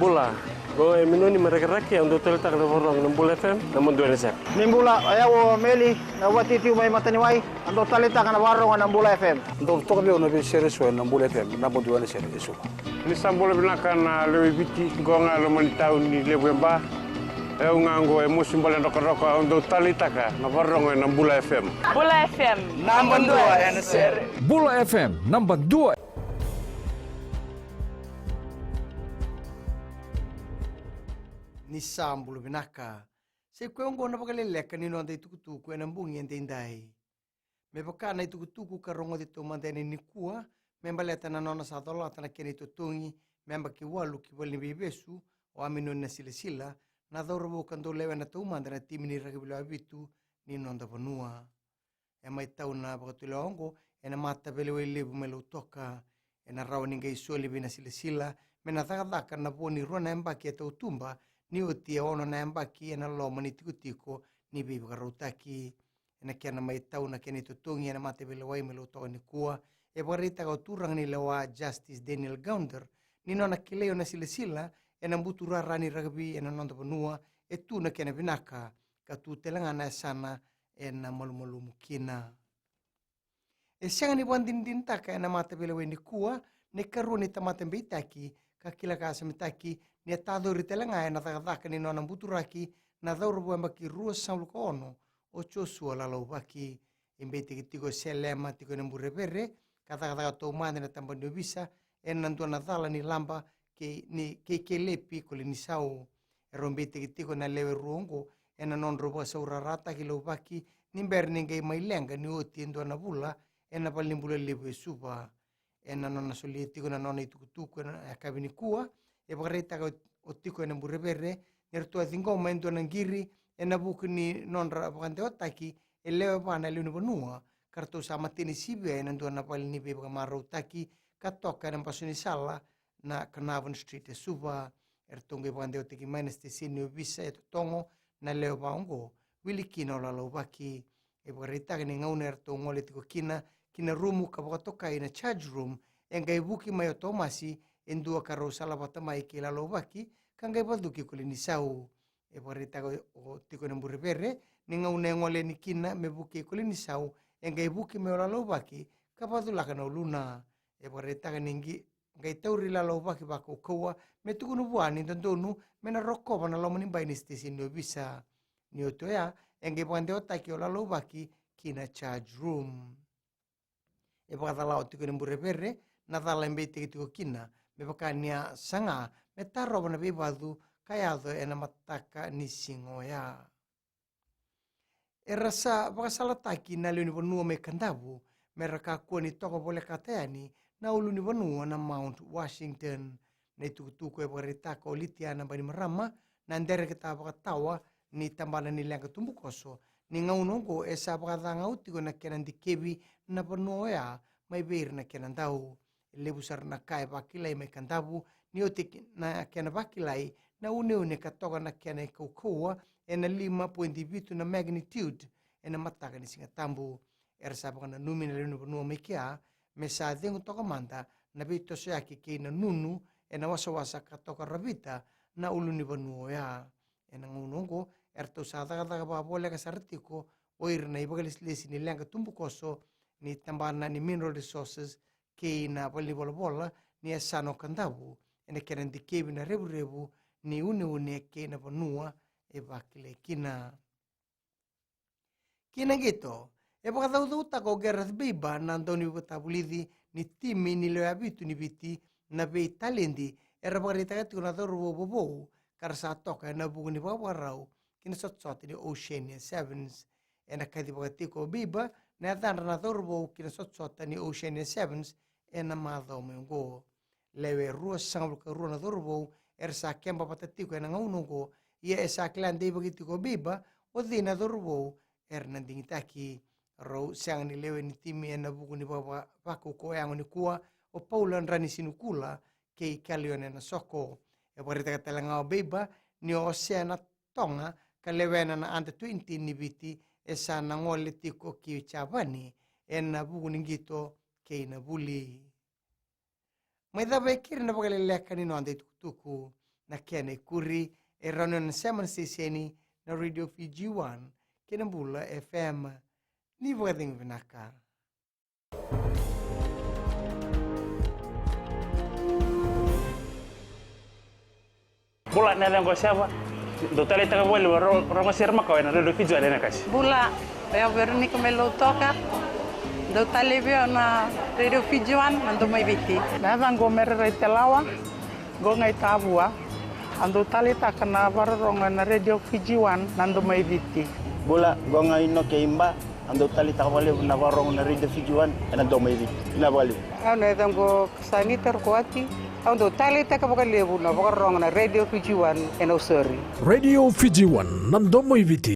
Bula. Go minuni mereka-raki yang doktor letak na forong ng Bula FM namun dua nasab. Nimbula ayaw meli na wati tiu may mataniway ang doktor letak na warong ng Bula FM. Doktor kami ono series ng Bula FM namun dua nasab isu. Ni sambol binakan lewi biti gonga lomani tahun ni lebemba. Ngango musim bola roko-roko untuk talitaka na forong ng Bula FM. Bula FM Number 2 NSR. Bula FM number 2. Ni sambulu binaka. Se kwengo na pakaleleka ni nonda itukutuku na mbungi entendai. Me baka na itukutuku karongo dito mandene ni kuwa, memba leta na nona sa dolata na keni tutungi, memba kiwalu kiwali bebesu, o amino na sila na dorobo kando lewe na tumanda na timi ni rakibilo abitu ni nonda vanua. E mai tau na bakatula ongo, e na mata belewe lebu melo toka, e na rawa ninga isoli bina sila, me na takataka na poni ruana embaki e tau tumba, ni uti ono na embaki na loma ni tiko ni bibi karutaki na kiana mai tau na keni tutungi na mate bele wai melo to ni kua e barita ka turang ni lewa Justice Daniel Gounder ni nona kileo na sila e na butura rani rugby e na nonda panua e tu na kena binaka ka tu telanga na sana e na molmolu mukina e siang ni bondin din taka na mate bele wai ni kua ne karuni tamate mbitaki ka kila ka semitaki ni atado ritelanga na takataka ni nona buturaki na dauro buamba ki rua samlu kono o chosua la laubaki imbete ki tiko selema tiko na mburepere kata to mane na tambando bisa en nantua na dala ni lamba ke lepi kole ni sau rombete ki tiko na lewe ruongo en na non robo saura rata ki laubaki ni berni ngai mai lenga ni oti endo na bula en na palimbula lewe suba en na nona soli tiko na nona itukutuku na kabini kuwa e bagareta o tiko na mburepere nertua thingoma endo na ngiri e na buku ni nonra bakante otaki e lewe pana lewe vanua karto sa matini sibe e nantua na pali ni beba maro taki katoka na pasuni sala na Carnarvon Street e suba ertonge bakante otaki minus te sini visa e tongo na lewe baongo wili kina ola laubaki e bagareta ni ngaune ertongo le tiko kina rumu ka bakatoka ina charge room e ngai buki mai otomasi endua karo sala batamai ki la laubaki kangai balduki kulini sau e barita o tiko na mburepere ni ngaune ngole ni kina me buki kulini sau e ngai buki me ola laubaki ka badulaka na luna e barita ningi ngai tauri la laubaki bako koa me tukunu buani tondonu me na rokova na lomani baini station no bisa ni otoya e ngai bande otaki ola laubaki kina charge room e bakatala o tiko na mburepere na dala mbete tiko kina me bakania sanga me taro na bebadu kayado e na mataka ni singoya. E rasa bakasalataki na leuni vanua me kandabu me raka kua ni toko bole kateani na uluni vanua na Mount Washington na itukutuku e bakaritaka o litiana bani marama na ndere kita bakatawa ni tambana ni lenga tumbukoso ni ngaunongo e sa bakatanga utiko na kenan dikebi na vanua ya mai beir na kenan tau lebusar na kai bakilai me kandabu ni otik na kena bakilai na une katoka na kena kokoa e na 5.2 na magnitude e na mataka ni singatambu era sabaka na numi na lenu panua mekia me sa dengu toka manda na bito seaki ke na nunu e na wasa katoka rabita na uluni panua ya e na ngunongo erto sa daga babole ka sartiko oir na ibagalis ni lenga tumbukoso ni tambana ni mineral resources ke na pali bola ni asano kandabu ene kena dikebi na rebu ni une ke na panua e bakile kina gitu e bakatau tako Gareth Beiba na Antoni Butabulidi ni timi ni le abitu ni biti na be talendi era bagarita katu na doro bobo karsa toka na bugu ni bawarau kina sotsot ni Oceania Sevens ena kadi bagatiko Beiba na dana na doro kina sotsot ni Oceania Sevens ena madho mengo lewe rua sanglu ka rua na dorbo ersa kemba patatiko na ngaunungo ia esa klan de bagitiko Beiba o dina dorbo erna dingitaki ro sang ni lewe ni timi na buku ni baba paku ko yang ni kuwa o Paulan rani sinukula ke kalione na soko e barita ka talanga Beiba ni Oceana Tonga ka lewe na under 20 ni biti esa na ngole tiko ki chabani en buku ni gito ke na buli mai da bekir na bagaleleka ni no ande tuku na kene kuri e ranon seman seseni na Radio Fiji One Kinambula FM ni wading vinakar. Bula na lang ko siya do talita ka wala ro sirma ka na Radio Fiji One na kasi. Bula eu Veronica Melo toca do talibio na Radio Fiji One ando mai viti. Na vango merre telawa go ngai tabua ando talita kana varonga na Radio Fiji One nando mai viti. Bula go ngai no ke imba ando talita wale na varonga na Radio Fiji One nando mai viti. Na wale. Ano dango sangi terkuati ando talita ka baka lebu na varonga na Radio Fiji One en Osori. Radio Fiji One nando mai viti.